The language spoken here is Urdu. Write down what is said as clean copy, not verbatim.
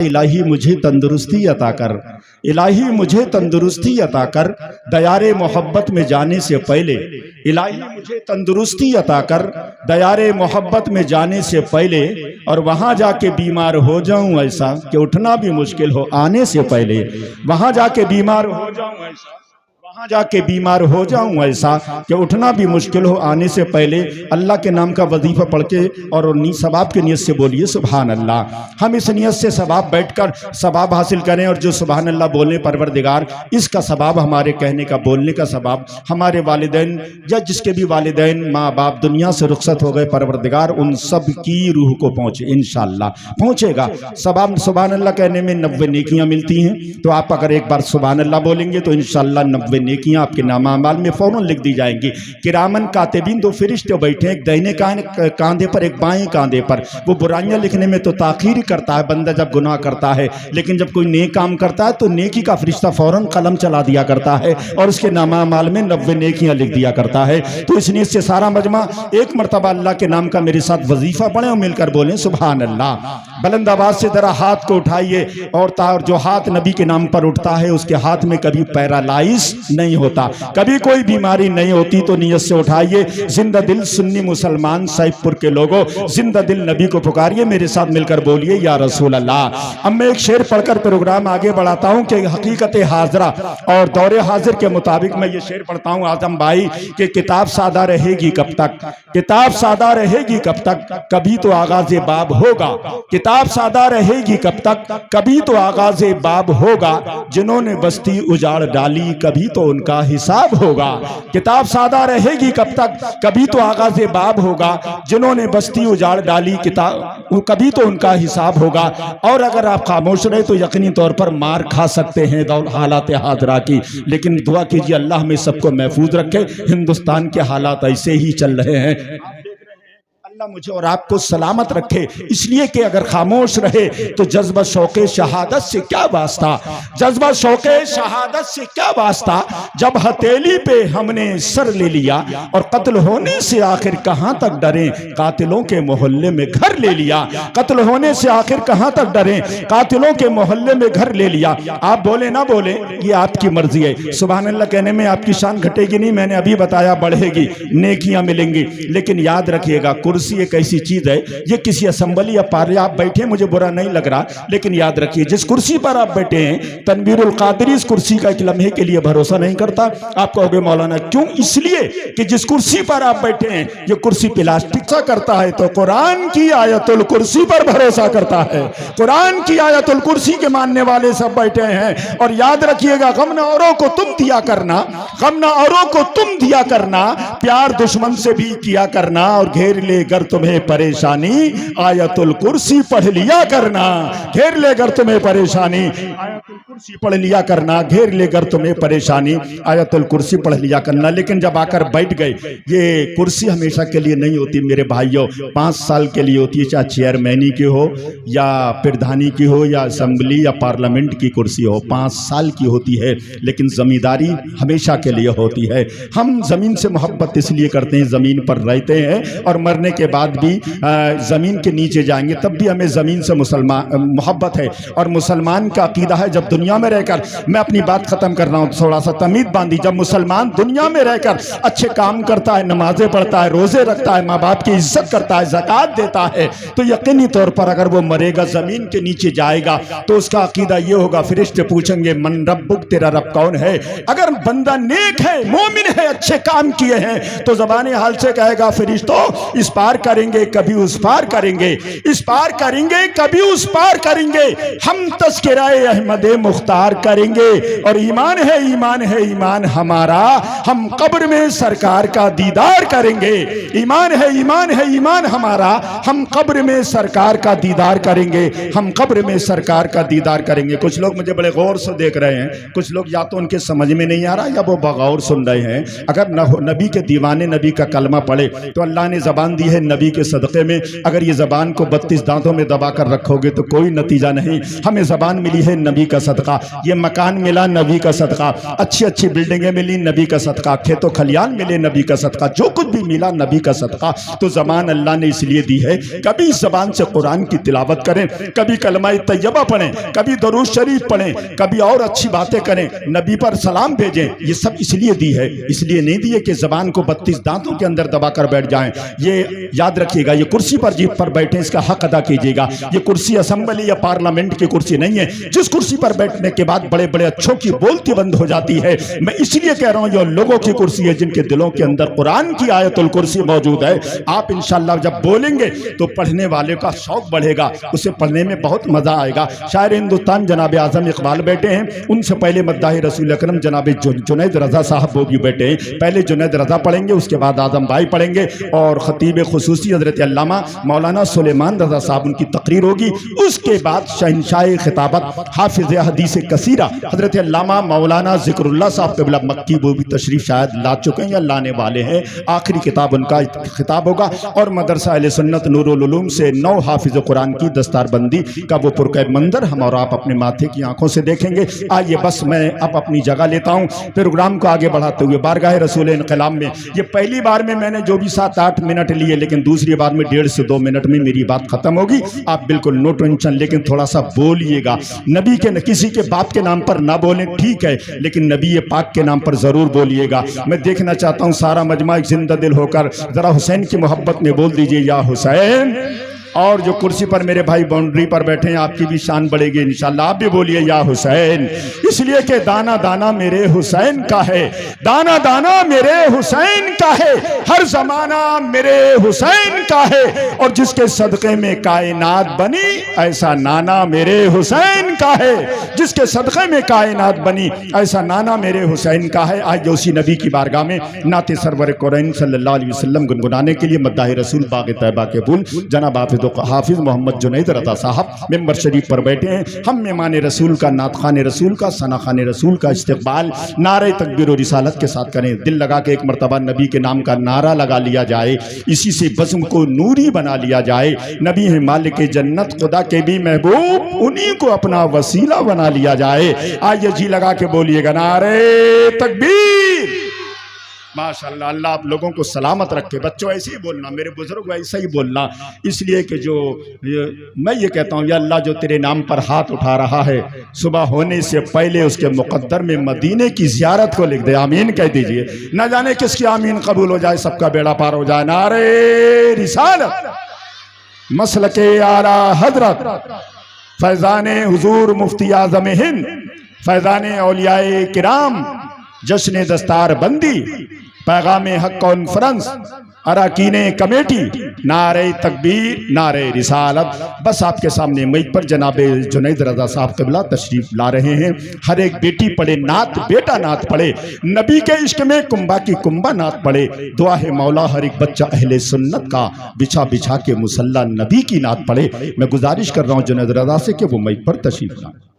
الہی مجھے تندرستی عطا کر، الہی مجھے تندرستی عطا کر دیار محبت میں جانے سے پہلے، الہی مجھے تندرستی عطا کر دیار محبت میں جانے سے پہلے، اور وہاں جا کے بیمار ہو جاؤں ایسا کہ اٹھنا بھی مشکل ہو آنے سے پہلے، وہاں جا کے بیمار ہو جاؤں ایسا، وہاں جا کے بیمار ہو جاؤں ایسا کہ اٹھنا بھی مشکل ہو آنے سے پہلے اللہ کے نام کا وظیفہ پڑھ کے اور ثواب کی نیت سے بولیے سبحان اللہ۔ ہم اس نیت سے ثواب بیٹھ کر ثواب حاصل کریں، اور جو سبحان اللہ بولنے پروردگار اس کا ثواب، ہمارے کہنے کا بولنے کا ثواب ہمارے والدین یا جس کے بھی والدین ماں باپ دنیا سے رخصت ہو گئے، پروردگار ان سب کی روح کو پہنچے، انشاءاللہ پہنچے گا۔ ثواب سبحان اللہ کہنے میں 90 نیکیاں ملتی ہیں، تو آپ اگر ایک بار سبحان اللہ بولیں گے تو انشاءاللہ 90 نیکیاں آپ کے نامہ اعمال میں فوراً لکھ دی جائیں گی۔ کرامن کاتبین، دو فرشتے بیٹھے ہیں، ایک دائنے کاندھے پر ایک بائیں کاندھے پر۔ وہ برائیاں لکھنے میں تو تاخیر ہی کرتا ہے بندہ جب گناہ کرتا ہے، لیکن جب کوئی نیک کام کرتا ہے تو نیکی کا فرشتہ فوراً قلم چلا دیا کرتا ہے اور اس کے نامہ اعمال میں 90 نیکیاں لکھ دیا کرتا ہے۔ تو اس نیت سے سارا مجمع ایک مرتبہ اللہ کے نام کا میرے ساتھ وظیفہ پڑھیں اور مل کر بولیں سبحان اللہ۔ بلند آواز سے ذرا ہاتھ کو اٹھائیے، اور جو ہاتھ نبی کے نام پر اٹھتا ہے اس کے ہاتھ میں کبھی پیرالائز نہیں ہوتا، کبھی کوئی بیماری نہیں ہوتی۔ تو نیت سے اٹھائیے، زندہ دل سنی مسلمان سیف پور کے لوگوں، زندہ دل نبی کو پکاریے، میرے ساتھ مل کر بولیے یا رسول اللہ۔ اب میں ایک شعر پڑھ کر پروگرام آگے بڑھاتا ہوں کہ حقیقت حاضرہ اور دور حاضر کے مطابق میں یہ شعر پڑھتا ہوں اعظم بھائی کہ کتاب سادہ رہے گی کب تک، کتاب سادہ رہے گی کب تک، کبھی تو آغاز باب ہوگا، کتاب سادہ رہے گی کب تک، کبھی تو آغاز باب ہوگا، جنہوں نے بستی اجاڑ ڈالی کبھی تو ان کا حساب ہوگا۔ کتاب سادہ رہے گی کب تک، کبھی تو آغاز باب ہوگا، جنہوں نے بستی اجاڑ ڈالی کبھی تو ان کا حساب ہوگا۔ اور اگر آپ خاموش رہے تو یقینی طور پر مار کھا سکتے ہیں حالات حاضرہ کی، لیکن دعا کیجیے اللہ ہمیں سب کو محفوظ رکھے۔ ہندوستان کے حالات ایسے ہی چل رہے ہیں، اللہ مجھے اور آپ کو سلامت رکھے، اس لیے کہ اگر خاموش رہے تو جذبہ شوق شہادت سے کیا واسطہ، جذبہ شوق شہادت سے کیا واسطہ، جب ہتھیلی پہ ہم نے سر لے لیا اور قتل ہونے سے آخر کہاں تک ڈریں، قاتلوں کے محلے میں گھر لے لیا، قتل ہونے سے آخر کہاں تک ڈریں، قاتلوں کے محلے میں گھر لے لیا۔ آپ بولے نہ بولے یہ آپ کی مرضی ہے، سبحان اللہ کہنے میں آپ کی شان گھٹے گی نہیں، میں نے ابھی بتایا بڑھے گی، نیکیاں ملیں گی، لیکن یاد رکھیے گا کرسی ایک ایسی چیز ہے، یہ کسی اسمبلی یا پارلیمنٹ آپ بیٹھے مجھے برا نہیں لگ رہا، لیکن یاد رکھیے جس کرسی پر آپ بیٹھے ہیں تنویر القادری اس کرسی کا ایک لمحے کے لیے بھروسہ نہیں کرتا۔ آپ کہو گے مولانا کیوں؟ اس لیے کہ جس کرسی پر آپ بیٹھے ہیں یہ کرسی پلاسٹک سا کرتا ہے، تو قرآن کی آیت الکرسی پر بھروسہ کرتا ہے، قرآن کی آیت الکرسی کے ماننے والے سب بیٹھے ہیں۔ اور یاد رکھیے گا غم نہ اوروں کو تم دیا کرنا، غم نہ اوروں کو تم دیا کرنا، پیار دشمن سے بھی کیا کرنا، اور گھیر لے گر تمہیں پریشانی آیت الکرسی پڑھ لیا کرنا، گھیر لے گر تمہیں پریشانی آیت الکرسی پڑھ لیا کرنا، گھیر لے گر تمہیں پریشانی آیت الکرسی پڑھ لیا کرنا۔ لیکن جب آ کر بیٹھ گئے، یہ کرسی ہمیشہ کے لیے نہیں ہوتی میرے بھائیوں، 5 سال کے لیے ہوتی ہے، چاہے چیئرمینی کی ہو یا پردھانی کی ہو یا اسمبلی یا پارلیمنٹ کی کرسی ہو، 5 سال کی ہوتی ہے، لیکن زمینداری ہمیشہ کے لیے ہوتی ہے۔ ہم زمین سے محبت اس لیے کرتے ہیں، زمین پر رہتے ہیں اور مرنے کے بعد بھی زمین کے نیچے جائیں گے، تب بھی ہمیں زمین سے محبت ہے۔ اور مسلمان کا عقیدہ ہے جب دنیا میں رہ کر، میں اپنی بات ختم کر رہا ہوں، تھوڑا سا تمید باندھی، جب مسلمان دنیا میں رہ کر اچھے کام کرتا ہے، نمازیں پڑھتا ہے، روزے رکھتا ہے، ماں باپ کی عزت کرتا ہے، زکوٰۃ دیتا ہے، تو یقینی طور پر اگر وہ مرے گا زمین کے نیچے جائے گا تو اس کا عقیدہ یہ ہوگا، فرشتے پوچھیں گے من ربک، تیرا رب کون ہے؟ اگر بندہ نیک ہے، مومن ہے، اچھے کام کیے ہیں تو زبان حال سے کہے گا فرشتوں اس پار کریں گے کبھی اس پار کریں گے، اس پار کریں گے کبھی اس پار کریں گے، ہم تذکرہ احمد مختار کریں گے، اور ایمان ہے ایمان ہے ایمان ہمارا، ہم قبر میں سرکار کا دیدار کریں گے، ایمان ہے ایمان ہے ایمان ہمارا، ہم قبر میں سرکار کا دیدار کریں گے، ہم قبر میں سرکار کا دیدار کریں گے۔ کچھ لوگ مجھے بڑے غور سے دیکھ رہے ہیں، کچھ لوگ یا تو ان کے سمجھ میں نہیں آ رہا یا وہ بغور سن رہے ہیں۔ اگر نبی کے دیوانے نبی کا کلمہ پڑھے تو اللہ نے زبان دی ہے نبی کے صدقے میں. اگر یہ زبان کو 32 دانتوں میں دبا کر رکھو گے تو کوئی نتیجہ نہیں. ہمیں زبان ملی ہے نبی کا صدقہ, یہ مکان ملا نبی کا صدقہ, اچھی اچھی بلڈنگیں ملی نبی کا صدقہ, کھیت و کھلیان ملے نبی کا صدقہ, جو کچھ بھی ملا نبی کا صدقہ. تو زبان اللہ نے اس لیے دی ہے, کبھی اس زبان سے قرآن کی تلاوت کریں, کبھی کلمہ طیبہ پڑھیں, کبھی درود شریف پڑھیں, کبھی اور اچھی باتیں کریں, نبی پر سلام بھیجیں. یہ سب اس لیے دی ہے, اس لیے نہیں دی ہے کہ زبان کو 32 دانتوں کے اندر دبا کر بیٹھ جائیں. یہ یاد رکھیے گا, یہ کرسی پر جیت پر بیٹھیں, اس کا حق ادا کیجیے گا. یہ کرسی اسمبلی یا پارلیمنٹ کی کرسی نہیں ہے جس کرسی پر بیٹھنے کے بعد بڑے بڑے اچھوں کی بولتی بند ہو جاتی ہے. میں اس لیے کہہ رہا ہوں یہ لوگوں کی کرسی ہے جن کے دلوں کے اندر قرآن کی آیت الکرسی موجود ہے. آپ انشاءاللہ جب بولیں گے تو پڑھنے والے کا شوق بڑھے گا, اسے پڑھنے میں بہت مزہ آئے گا. شاعر ہندوستان جناب اعظم اقبال بیٹھے ہیں, ان سے پہلے مداح رسول اکرم جناب جنید رضا صاحب وہ بھی بیٹھے ہیں. پہلے جنید رضا پڑھیں گے, اس کے بعد اعظم بھائی پڑھیں گے, اور خطیب خصوصی حضرت علامہ مولانا سلیمان رضا صاحب ان کی تقریر ہوگی. اس کے بعد شہنشاہ خطابت حافظ حدیث کثیرہ حضرت علامہ مولانا ذکر اللہ صاحب قبلہ مکی, وہ بھی تشریف شاید لا چکے ہیں یا لانے والے ہیں. آخری کتاب ان کا خطاب ہوگا, اور مدرسہ اہل سنت نور العلوم سے 9 حافظ قرآن کی دستار بندی کا وہ پرکیب منظر ہم اور آپ اپنے ماتھے کی آنکھوں سے دیکھیں گے. آئیے بس میں اب اپنی جگہ لیتا ہوں پروگرام کو آگے بڑھاتے ہوئے. بارگاہ رسول انقلاب میں یہ پہلی بار میں نے جو بھی 7-8 منٹ لیے, لیکن دوسری بار میں 1.5 سے 2 منٹ میں میری بات ختم ہوگی. آپ بالکل نو ٹینشن, لیکن تھوڑا سا بولیے گا. نبی کے کسی کے باپ کے نام پر نہ بولیں ٹھیک ہے, لیکن نبی پاک کے نام پر ضرور بولیے گا. میں دیکھنا چاہتا ہوں سارا مجمع ایک زندہ دل ہو کر ذرا حسین کی محبت میں بول دیجئے یا حسین. اور جو کرسی پر میرے بھائی باؤنڈری پر بیٹھے ہیں آپ کی بھی شان بڑھے گی انشاءاللہ. آپ بھی بولیے یا حسین, اس لیے کہ دانا دانا میرے حسین کا ہے, دانا دانا میرے حسین کا ہے, ہر زمانہ میرے حسین کا ہے, اور جس کے صدقے میں کائنات بنی ایسا نانا میرے حسین کا ہے, جس کے صدقے میں کائنات بنی ایسا نانا میرے حسین کا ہے. آج اسی نبی کی بارگاہ میں نعت سرور کونین صلی اللہ علیہ وسلم گنگنانے کے لیے مداح رسول باغ طیبہ کے پھول جناب حافظ محمد جنید رضا صاحب ممبر شریف پر بیٹھے ہیں. ہم مہمان رسول کا, نعت خوان رسول کا, ثنا خوان رسول کا استقبال نعرہ تکبیر و رسالت کے ساتھ کریں. دل لگا کے ایک مرتبہ نبی کے نام کا نعرہ لگا لیا جائے, اسی سے بزم کو نوری بنا لیا جائے. نبی ہے مالک جنت, خدا کے بھی محبوب, انہی کو اپنا وسیلہ بنا لیا جائے. آئیے جی لگا کے بولیے گا نعرہ تکبیر. ماشاءاللہ, اللہ آپ لوگوں کو سلامت رکھے. بچوں ایسے ہی بولنا, میرے بزرگ ایسا ہی بولنا, اس لیے کہ جو میں یہ کہتا ہوں یا اللہ جو تیرے نام پر ہاتھ اٹھا رہا ہے صبح ہونے سے پہلے اس کے مقدر میں مدینے کی زیارت کو لکھ دے. آمین کہہ دیجئے, نہ جانے کس کی آمین قبول ہو جائے, سب کا بیڑا پار ہو جائے. نعرہ رسالت, مسلک اعلیٰ حضرت, فیضان حضور مفتی اعظم ہند, فیضان اولیاء کرام, جشن دستار بندی, پیغام حق کانفرنس, اراکین کمیٹی, نعرہ تکبیر, نعرہ رسالت. بس آپ کے سامنے میک پر جناب جنید رضا صاحب قبلہ تشریف لا رہے ہیں. ہر ایک بیٹی پڑھے نعت, بیٹا نعت پڑھے, نبی کے عشق میں کنبا کی کنبا نعت پڑھے. دعا ہے مولا ہر ایک بچہ اہل سنت کا بچھا بچھا کے مصلی نبی کی نعت پڑھے. میں گزارش کر رہا ہوں جنید رضا سے کہ وہ میک پر تشریف لائیں.